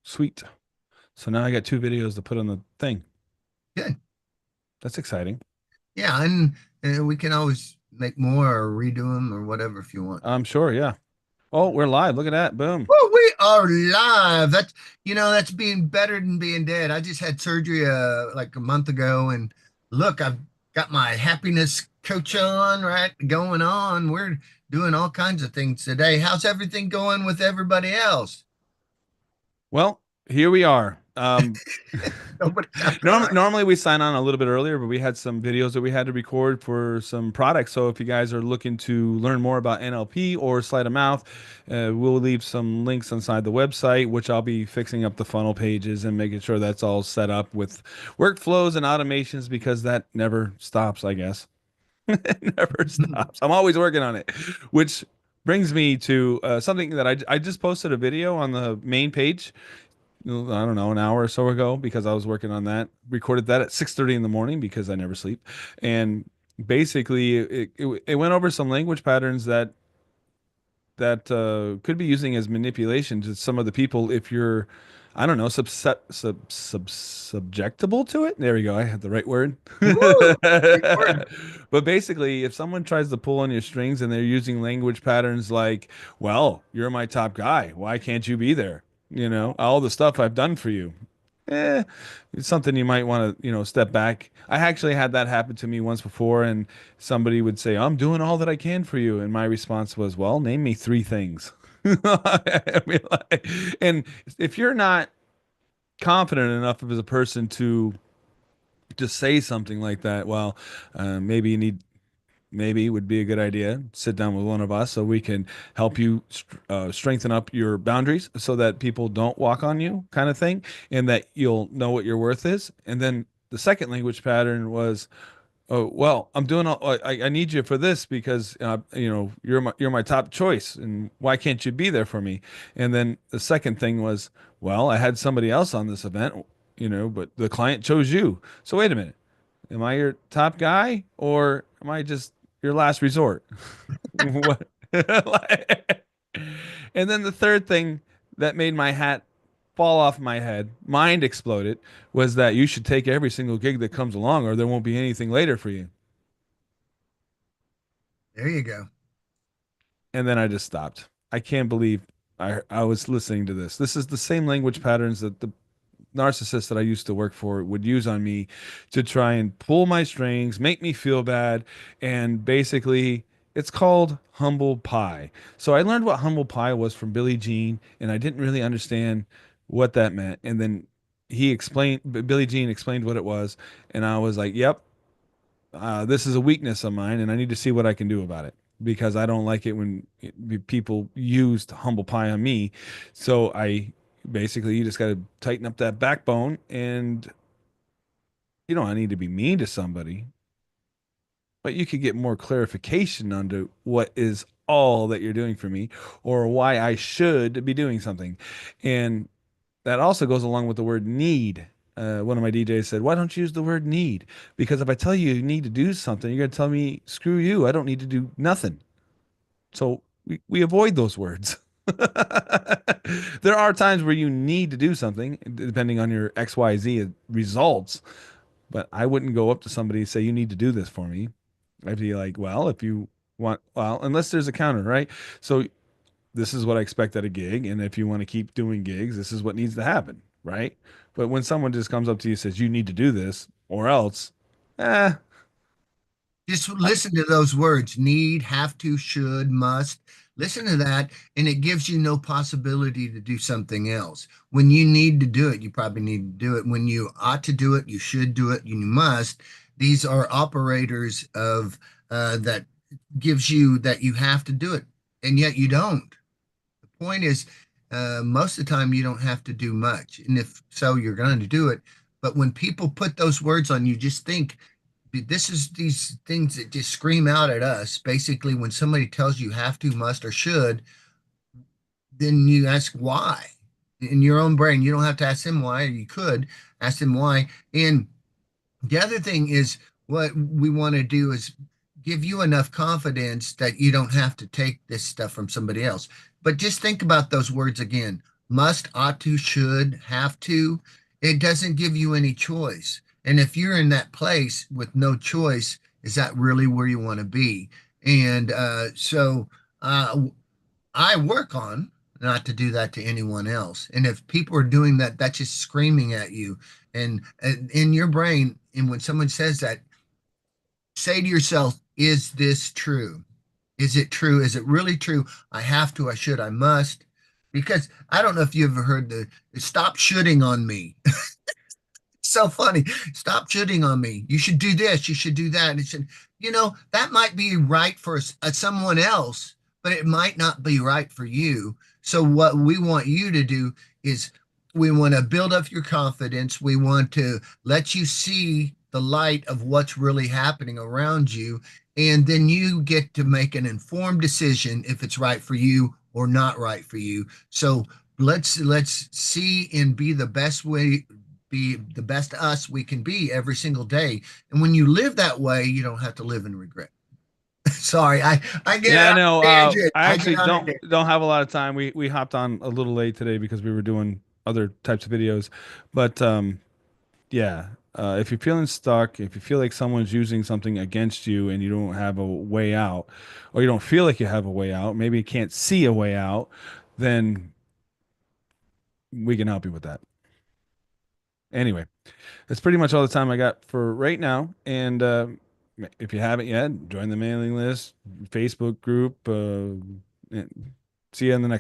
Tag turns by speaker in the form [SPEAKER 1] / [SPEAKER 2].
[SPEAKER 1] Sweet. So now I got two videos to put on the thing.
[SPEAKER 2] Good.
[SPEAKER 1] That's exciting.
[SPEAKER 2] Yeah, and we can always make more or redo them or whatever if you want.
[SPEAKER 1] I'm sure, yeah. Oh, we're live. Look at that. Boom.
[SPEAKER 2] Well, we are live. That's being better than being dead. I just had surgery like a month ago, and look, I've got my happiness coach on, right, going on. We're doing all kinds of things today. How's everything going with everybody else?
[SPEAKER 1] Well, here we are.
[SPEAKER 2] Nobody got crying.
[SPEAKER 1] Normally we sign on a little bit earlier, but we had some videos that we had to record for some products. So if you guys are looking to learn more about NLP or sleight of mouth, we'll leave some links inside the website, which I'll be fixing up the funnel pages and making sure that's all set up with workflows and automations because that never stops, I guess. It never stops. I'm always working on it, which brings me to something that I just posted a video on the main page. I don't know, an hour or so ago because I was working on that. Recorded that at 6:30 in the morning because I never sleep. And basically it went over some language patterns that could be using as manipulation to some of the people if you're, I don't know, subjectable to it. There we go. I had the right word.
[SPEAKER 2] Woo! Big word.
[SPEAKER 1] But basically, if someone tries to pull on your strings and they're using language patterns like, well, you're my top guy. Why can't you be there? All the stuff I've done for you. Eh, it's something you might want to, step back. I actually had that happen to me once before, and somebody would say, I'm doing all that I can for you. And my response was, well, name me three things. I mean, and if you're not confident enough as a person to just say something like that, well, maybe maybe it would be a good idea. Sit down with one of us so we can help you strengthen up your boundaries so that people don't walk on you, kind of thing, and that you'll know what your worth is. And then the second language pattern was, oh, well, I'm doing all, I need you for this because you're my top choice, and why can't you be there for me? And then the second thing was, well, I had somebody else on this event, but the client chose you. So wait a minute. Am I your top guy or am I just your last resort? What? And then the third thing that made my hat fall off my head, mind exploded, was that you should take every single gig that comes along or there won't be anything later for you.
[SPEAKER 2] There you go.
[SPEAKER 1] And then I just stopped. I can't believe I was listening to this. This is the same language patterns that the narcissist that I used to work for would use on me to try and pull my strings, make me feel bad, and basically it's called humble pie. So I learned what humble pie was from Billie Jean, and I didn't really understand what that meant. And then Billie Jean explained what it was, and I was like, "Yep, this is a weakness of mine, and I need to see what I can do about it." Because I don't like it when people used humble pie on me. So I basically, you just got to tighten up that backbone, and you don't need to be mean to somebody, but you could get more clarification onto what is all that you're doing for me or why I should be doing something. And that also goes along with the word need. One of my DJs said, why don't you use the word need? Because if I tell you you need to do something, you're going to tell me, screw you, I don't need to do nothing. So we avoid those words. There are times where you need to do something, depending on your XYZ results, but I wouldn't go up to somebody and say, you need to do this for me. I'd be like, well, if you want, well, unless there's a counter, right? So this is what I expect at a gig. And if you want to keep doing gigs, this is what needs to happen, right? But when someone just comes up to you and says, you need to do this or else, eh,
[SPEAKER 2] Just listen to those words: need, have to, should, must. Listen to that, and it gives you no possibility to do something else. When you need to do it, you probably need to do it. When you ought to do it, you should do it, you must. These are operators of that gives you that you have to do it, and yet you don't. The point is, most of the time you don't have to do much, and if so, you're going to do it. But when people put those words on you, just think this is these things that just scream out at us. Basically, when somebody tells you have to, must, or should, then you ask why in your own brain. You don't have to ask them why, or you could ask them why. And the other thing is, what we want to do is give you enough confidence that you don't have to take this stuff from somebody else. But just think about those words again: must, ought to, should, have to. It doesn't give you any choice. And if you're in that place with no choice, is that really where you want to be? And uh, I work on not to do that to anyone else. And if people are doing that, that's just screaming at you. And in your brain, and when someone says that, say to yourself, is this true? Is it true? Is it really true? I have to, I should, I must. Because I don't know if you ever heard the stop shooting on me. So funny. Stop shooting on me. You should do this. You should do that. And it should, that might be right for someone else, but it might not be right for you. So what we want you to do is we want to build up your confidence. We want to let you see the light of what's really happening around you. And then you get to make an informed decision if it's right for you or not right for you. So let's see and be the best us we can be every single day. And when you live that way, you don't have to live in regret. Sorry, I get
[SPEAKER 1] Yeah,
[SPEAKER 2] on
[SPEAKER 1] no,
[SPEAKER 2] a tangent.
[SPEAKER 1] I
[SPEAKER 2] I get
[SPEAKER 1] actually
[SPEAKER 2] on a
[SPEAKER 1] don't have a lot of time. We hopped on a little late today because we were doing other types of videos. But yeah, if you're feeling stuck, if you feel like someone's using something against you and you don't have a way out, or you don't feel like you have a way out, maybe you can't see a way out, then we can help you with that. Anyway, that's pretty much all the time I got for right now. And if you haven't yet, join the mailing list, Facebook group. And see you in the next.